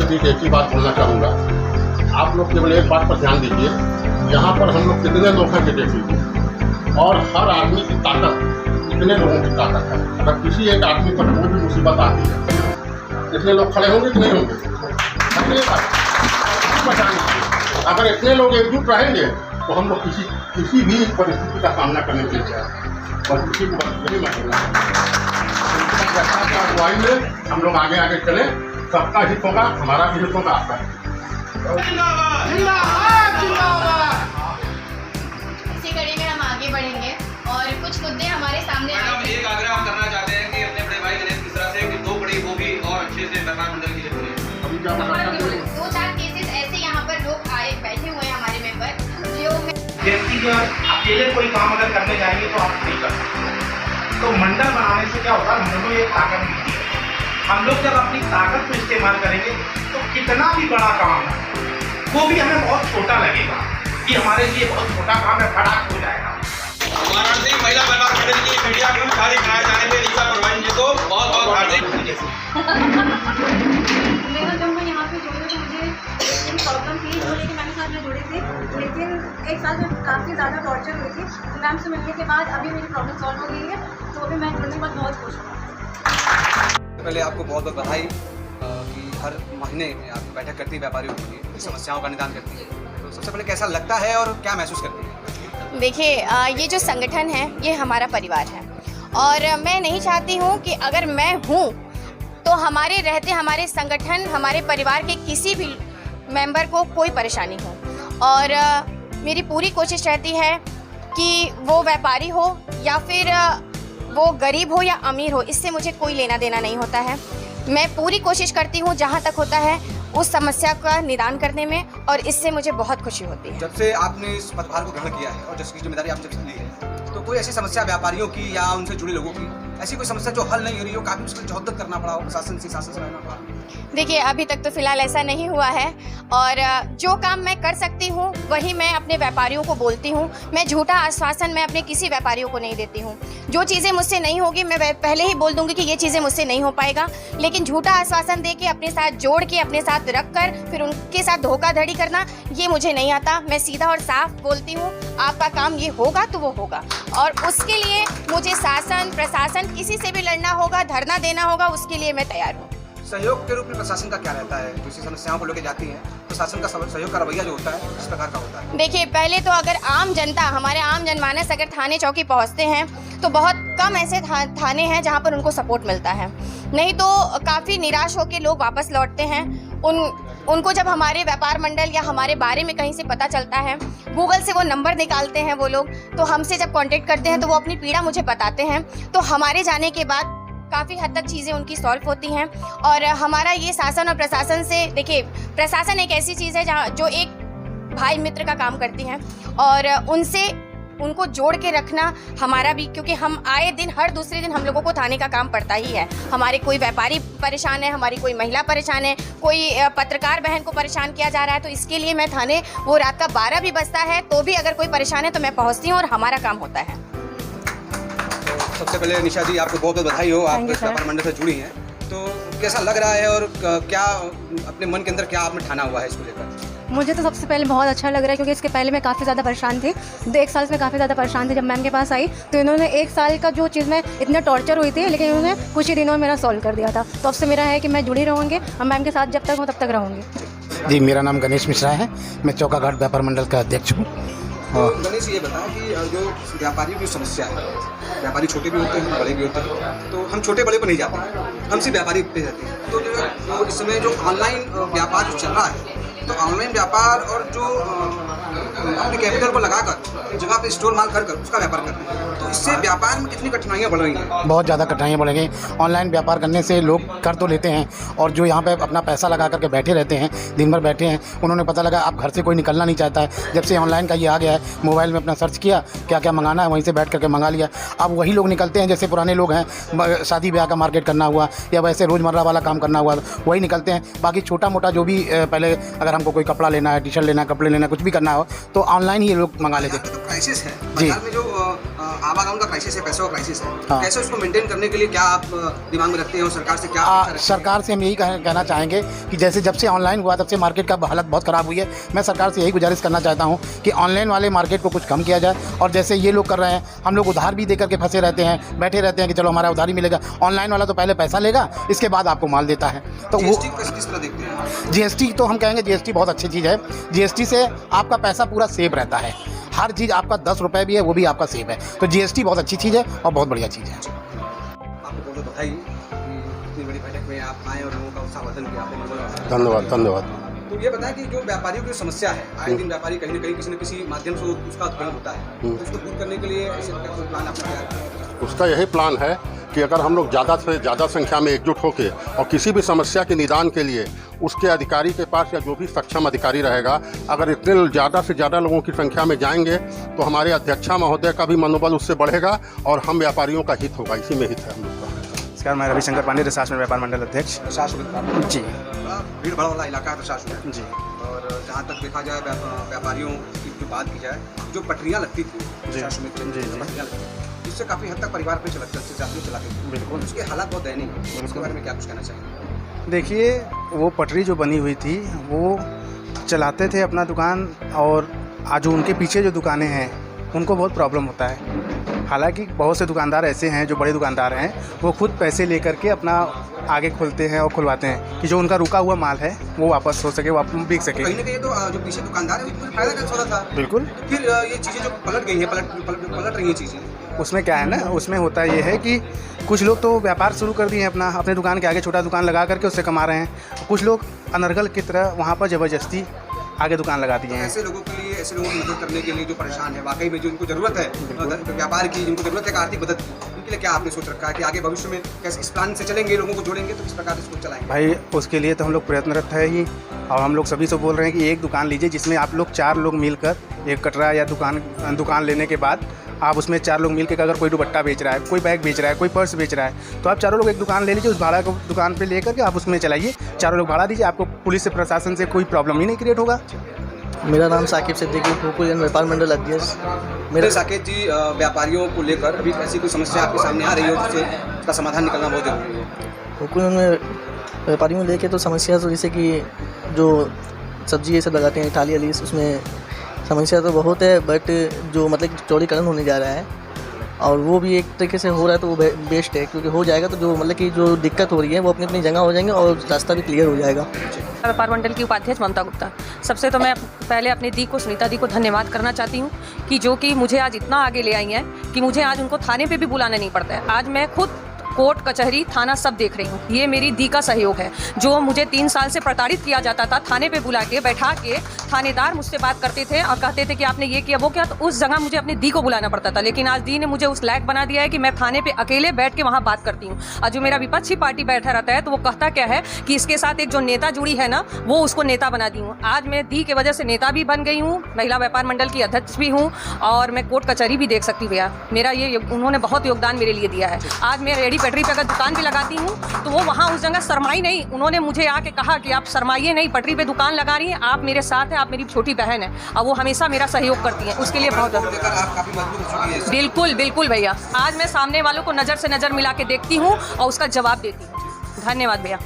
बीच एक ही बात बोलना चाहूँगा। आप लोग केवल एक बात पर ध्यान दीजिए, यहाँ पर हम लोग कितने लोग हैं देख लीजिए, और हर आदमी की ताकत, कितने लोगों की ताकत है। अगर किसी एक आदमी पर कोई भी मुसीबत आती है, इतने लोग खड़े होंगे कि नहीं होंगे? बचाने, अगर इतने लोग एकजुट रहेंगे तो हम लोग किसी भी परिस्थिति का सामना करने के लिए और किसी को नहीं मानेंगे। अगुवाई में हम लोग आगे आगे चलें, सबका हित होगा, हमारा भी हित होगा, आपका इसी कड़ी में हम आगे बढ़ेंगे और कुछ मुद्दे हमारे सामने मैडम एक आग्रह हम करना चाहते हैं कि अपने बड़े भाई गणेश मिश्रा से कि 2 बड़ी वो भी और अच्छे से व्यापार मंडल के लिए बोले। अभी क्या बताना चाहिए? 2-4 केसेस ऐसे यहाँ पर लोग आए बैठे हुए हैं हमारे मेंबर जो व्यक्ति जो अकेले कोई काम अगर करने जाएंगे तो आप नहीं कर सकते। तो मंडल बनाने से क्या होगा, मंडल को एक ताकत मिलती है। हम लोग जब अपनी ताकत को इस्तेमाल करेंगे तो कितना भी बड़ा काम है वो भी हमें बहुत छोटा लगेगा कि हमारे लिए बहुत छोटा काम है, फटाक हो जाएगा। वाराणसी महिला व्यापार मंडल की मीडिया को खाली कराए जाने में रीता परवानी जी को बहुत बहुत हार्दिक मेरा जब मैं यहाँ पे जुड़ी तो मुझे मेरी प्रॉब्लम थी जो लेकिन मैम साथ में जुड़ी थी, लेकिन 1 साल में काफ़ी ज़्यादा टॉर्चर हुई थी। तो मैम से मिलने के बाद अभी मेरी प्रॉब्लम सॉल्व हो गई है, तो अभी मैं जुड़ने के बाद बहुत खुश हूँ। पहले आपको बहुत बहुत बधाई कि हर महीने आप बैठक करती है व्यापारियों के लिए, समस्याओं का निदान करती है। तो सबसे पहले कैसा लगता है और क्या महसूस करती है? देखिए ये जो संगठन है ये हमारा परिवार है और मैं नहीं चाहती हूँ कि अगर मैं हूँ तो हमारे रहते हमारे संगठन हमारे परिवार के किसी भी मेंबर को कोई परेशानी हो। और मेरी पूरी कोशिश रहती है कि वो व्यापारी हो या फिर वो गरीब हो या अमीर हो, इससे मुझे कोई लेना देना नहीं होता है। मैं पूरी कोशिश करती हूँ जहाँ तक होता है उस समस्या का निदान करने में और इससे मुझे बहुत खुशी होती है। जब से आपने इस पदभार को ग्रहण किया है और जिसकी जिम्मेदारी आप जब से ली है, तो कोई ऐसी समस्या व्यापारियों की या उनसे जुड़े लोगों की ऐसी कोई समस्या जो हल नहीं हो रही हो, काफ़ी मुश्किल जहद्दत करना पड़ा हो, शासन से रहना पड़ा? देखिए अभी तक तो फिलहाल ऐसा नहीं हुआ है और जो काम मैं कर सकती हूँ वही मैं अपने व्यापारियों को बोलती हूँ। मैं झूठा आश्वासन मैं अपने किसी व्यापारियों को नहीं देती हूँ। जो चीज़ें मुझसे नहीं होगी मैं पहले ही बोल दूँगी कि ये चीज़ें मुझसे नहीं हो पाएगा, लेकिन झूठा आश्वासन दे के अपने साथ जोड़ के अपने साथ रख कर फिर उनके साथ धोखाधड़ी करना ये मुझे नहीं आता। मैं सीधा और साफ बोलती हूँ आपका काम ये होगा तो वो होगा और उसके लिए मुझे शासन प्रशासन किसी से भी लड़ना होगा, धरना देना होगा, उसके लिए मैं तैयार हूँ। सहयोग के रूप में प्रशासन का क्या रहता है? किसी समस्याओं को लेकर जाती हैं तो शासन का सहयोग का रवैया जो होता है किस प्रकार का होता है? देखिए पहले तो अगर आम जनता हमारे आम जनमानस अगर थाने चौकी पहुंचते हैं तो बहुत कम ऐसे थाने हैं जहां पर उनको सपोर्ट मिलता है, नहीं तो काफ़ी निराश होकर लोग वापस लौटते हैं। उनको जब हमारे व्यापार मंडल या हमारे बारे में कहीं से पता चलता है, गूगल से वो नंबर निकालते हैं वो लोग, तो हमसे जब कांटेक्ट करते हैं तो वो अपनी पीड़ा मुझे बताते हैं। तो हमारे जाने के बाद काफ़ी हद तक चीज़ें उनकी सॉल्व होती हैं। और हमारा ये शासन और प्रशासन से, देखिए प्रशासन एक ऐसी चीज़ है जहाँ जो एक भाई मित्र का काम करती हैं और उनको जोड़ के रखना हमारा भी, क्योंकि हम आए दिन हर दूसरे दिन हम लोगों को थाने का काम पड़ता ही है। हमारे कोई व्यापारी परेशान है, हमारी कोई महिला परेशान है, कोई पत्रकार बहन को परेशान किया जा रहा है, तो इसके लिए मैं थाने वो रात का 12 भी बजता है तो भी अगर कोई परेशान है तो मैं पहुँचती हूँ और हमारा काम होता है। सबसे पहले निशा जी आपको बहुत बहुत बधाई हो, आप इस व्यापार मंडल से जुड़ी हैं, तो कैसा लग रहा है और क्या अपने मन के अंदर क्या आपने ठाना हुआ है इसको लेकर? मुझे तो सबसे पहले बहुत अच्छा लग रहा है क्योंकि इसके पहले मैं काफ़ी ज़्यादा परेशान थी। 1 साल से काफ़ी ज़्यादा परेशान थी। जब मैम के पास आई तो इन्होंने 1 साल का जो चीज़ में इतने टॉर्चर हुई थी, लेकिन इन्होंने कुछ ही दिनों में मेरा सॉल्व कर दिया था। तो अब से मेरा है कि मैं जुड़ी रहूँगी और मैम के साथ जब तक हूँ तब तक रहूँगी। जी, मेरा नाम गणेश मिश्रा है, मैं चौकाघाट व्यापार मंडल का अध्यक्ष हूँ। तो गणेश ये बताएं कि जो व्यापारियों की समस्या है, व्यापारी छोटे भी होते हैं बड़े भी होते हैं, तो हम छोटे बड़े पर नहीं जाते हैं, हम सिर्फ व्यापारी पे जाते हैं। तो जो इस समय जो ऑनलाइन व्यापार जो चल रहा है, तो ऑनलाइन व्यापार और जो अपने कैपिटल को लगाकर जगह पे स्टोर माल कर उसका व्यापार कर रहे हैं, तो इससे व्यापार में कितनी कठिनाइयाँ बढ़ रही हैं? बहुत ज़्यादा कठिनाइयाँ बढ़ गई। ऑनलाइन व्यापार करने से लोग कर तो लेते हैं और जो यहाँ पे अपना पैसा लगा करके बैठे रहते हैं, दिन भर बैठे हैं, उन्होंने पता लगा अब घर से कोई निकलना नहीं चाहता है। जब से ऑनलाइन का ये आ गया है, मोबाइल में अपना सर्च किया क्या क्या मंगाना है, वहीं से बैठ करके मंगा लिया। अब वही लोग निकलते हैं जैसे पुराने लोग हैं, शादी ब्याह का मार्केट करना हुआ या वैसे रोज़मर्रा वाला काम करना हुआ, वही निकलते हैं। बाकी छोटा मोटा जो भी पहले अगर हमको कोई कपड़ा लेना है, टी शर्ट लेना है, कपड़े लेना है, कुछ भी करना हो तो ऑनलाइन ही लोग मंगा लेते हैं। तो क्राइसिस है जी। बाजार में, जो आवागमन का क्राइसिस है, पैसों का क्राइसिस है, हाँ। कैसे उसको मेंटेन करने के लिए क्या आप दिमाग में रखते हैं और सरकार से क्या अपेक्षा रखते हैं? सरकार से हम यही कहना चाहेंगे कि जैसे जब से ऑनलाइन हुआ तब से मार्केट का हालत बहुत ख़राब हुई है। मैं सरकार से यही गुजारिश करना चाहता हूँ कि ऑनलाइन वाले मार्केट को कुछ कम किया जाए, और जैसे ये लोग कर रहे हैं, हम लोग उधार भी दे करके फंसे रहते हैं, बैठे रहते हैं कि चलो हमारा उधारी मिलेगा। ऑनलाइन वाला तो पहले पैसा लेगा, इसके बाद आपको माल देता है। तो वो GST को किस तरह देखते हैं? GST तो हम कहेंगे GST बहुत अच्छी चीज़ है। GST से आपका पैसा पूरा सेव रहता है, हर चीज़ आपका 10 रुपये भी है वो भी आपका सेव है। तो GST बहुत अच्छी चीज़ है और बहुत बढ़िया चीज़ है। आपको बहुत बधाई कि इतनी बड़ी बैठक में आप आए और लोगों का उत्साहवर्धन किया आपने। धन्यवाद धन्यवाद। तो ये बताएं कि जो व्यापारियों की समस्या है, आए दिन व्यापारी कहीं ना कहीं किसी न किसी माध्यम से उसका उत्पन्न होता है, तो उसको दूर करने के लिए ऐसे क्या कोई प्लान आपका है? उसका यही प्लान है कि अगर हम लोग ज़्यादा से ज़्यादा संख्या में एकजुट होकर और किसी भी समस्या के निदान के लिए उसके अधिकारी के पास या जो भी सक्षम अधिकारी रहेगा, अगर इतने ज़्यादा से ज़्यादा लोगों की संख्या में जाएंगे तो हमारे अध्यक्षा महोदय का भी मनोबल उससे बढ़ेगा और हम व्यापारियों का हित होगा। इसी में हित है हम लोग का। नमस्कार, मैं रविशंकर पांडे, रसास में व्यापार मंडल अध्यक्ष। जी, भीड़ भाड़ वाला इलाका है प्रशासन में। जी। और जहाँ तक देखा जाए व्यापारियों की जो बात की जाए, जो पटरियाँ लगती थी प्रशासन में, पटरियाँ लगती थी, जिससे काफ़ी हद तक परिवार पे चलाते थे। बिल्कुल। उसके हालात बहुत दयनीय है। उसके बारे में क्या कुछ कहना चाहिए? देखिए, वो पटरी जो बनी हुई थी वो चलाते थे अपना दुकान, और आज जो उनके पीछे जो दुकानें हैं उनको बहुत प्रॉब्लम होता है। हालांकि बहुत से दुकानदार ऐसे हैं जो बड़े दुकानदार हैं, वो खुद पैसे लेकर के अपना आगे खोलते हैं और खुलवाते हैं कि जो उनका रुका हुआ माल है वो वापस हो सके, वो बिक सके। कहीं ना कहीं तो जो पीछे दुकानदार है उसको फायदा का सौदा था। बिल्कुल। तो फिर ये चीज़ें जो पलट गई हैं, पलट रही हैं चीज़ें, उसमें क्या है ना, उसमें होता ये है कि कुछ लोग तो व्यापार शुरू कर दिए हैं अपने दुकान के आगे छोटा दुकान लगा करके उससे कमा रहे हैं। कुछ लोग अनर्गल की तरह वहाँ पर ज़बरदस्ती आगे दुकान लगा दिए हैं। ऐसे लोगों के लिए, ऐसे लोगों की मदद करने के लिए जो परेशान है, वाकई में जो उनको ज़रूरत है व्यापार की, जिनको ज़रूरत है आर्थिक मदद की, उनके लिए क्या आपने सोच रखा है कि आगे भविष्य में कैसे इस प्लान से चलेंगे, लोगों को जोड़ेंगे, तो किस प्रकार इसको चलाएंगे? भाई, उसके लिए तो हम लोग प्रयत्नरत है ही, और हम लोग सभी से बोल रहे हैं कि एक दुकान लीजिए जिसमें आप लोग 4 लोग मिलकर, एक कटरा या दुकान लेने के बाद आप उसमें 4 लोग मिलकर, अगर कोई दुपट्टा बेच रहा है, कोई बैग बेच रहा है, कोई पर्स बेच रहा है, तो आप चारों लोग एक दुकान ले लीजिए, उस भाड़ा को दुकान पे लेकर के आप उसमें चलाइए, चारों लोग भाड़ा दीजिए, आपको पुलिस से, प्रशासन से कोई प्रॉब्लम ही नहीं क्रिएट होगा। मेरा नाम साकिब सिद्दीकी, हुकुल व्यापार मंडल अध्यक्ष। मेरे साकेत जी, व्यापारियों को लेकर अभी ऐसी कोई समस्या आपके सामने आ रही हो जिससे उसका समाधान निकलना बहुत जरूरी है? हुकुल में व्यापारियों को लेके तो समस्या, तो जैसे कि जो सब्जी ये सब लगाते हैं थाली वाली, उसमें समस्या तो बहुत है, बट जो मतलब चौड़ीकरण होने जा रहा है और वो भी एक तरीके से हो रहा है तो वो बेस्ट है, क्योंकि हो जाएगा तो जो मतलब कि जो दिक्कत हो रही है वो अपनी अपनी जगह हो जाएंगे और रास्ता भी क्लियर हो जाएगा। व्यापार मंडल की उपाध्यक्ष ममता गुप्ता। सबसे तो मैं पहले अपनी दी को, सुनीता दी को धन्यवाद करना चाहती हूँ कि जो कि मुझे आज इतना आगे ले आई हैं कि मुझे आज उनको थाने पे भी बुलाना नहीं पड़ता है। आज मैं खुद कोर्ट, कचहरी, थाना सब देख रही हूँ। ये मेरी दी का सहयोग है। जो मुझे 3 साल से प्रताड़ित किया जाता था, थाने पे बुला के बैठा के थानेदार मुझसे बात करते थे और कहते थे कि आपने ये किया वो किया, तो उस जगह मुझे अपनी दी को बुलाना पड़ता था। लेकिन आज दी ने मुझे उस लायक बना दिया है कि मैं थाने पे अकेले बैठ के वहाँ बात करती हूँ। और जो मेरा विपक्षी पार्टी बैठा रहता है तो वो कहता क्या है कि इसके साथ एक जो नेता जुड़ी है ना, वो उसको नेता बना दी हूँ। आज मैं दी के वजह से नेता भी बन गई हूँ, महिला व्यापार मंडल की अध्यक्ष भी हूँ, और मैं कोर्ट कचहरी भी देख सकती हूँ। भैया, मेरा ये उन्होंने बहुत योगदान मेरे लिए दिया है। आज मैं रेडी पटरी पर अगर दुकान भी लगाती हूँ तो वो वहाँ उस जगह शर्माई नहीं, उन्होंने मुझे आके कहा कि आप शर्माइए नहीं, पटरी पे दुकान लगा रही हैं, आप मेरे साथ हैं, आप मेरी छोटी बहन है, और वो हमेशा मेरा सहयोग करती हैं। उसके लिए बहुत बिल्कुल बिल्कुल भैया, आज मैं सामने वालों को नज़र से नज़र मिला के देखती हूँ और उसका जवाब देती हूँ। धन्यवाद भैया।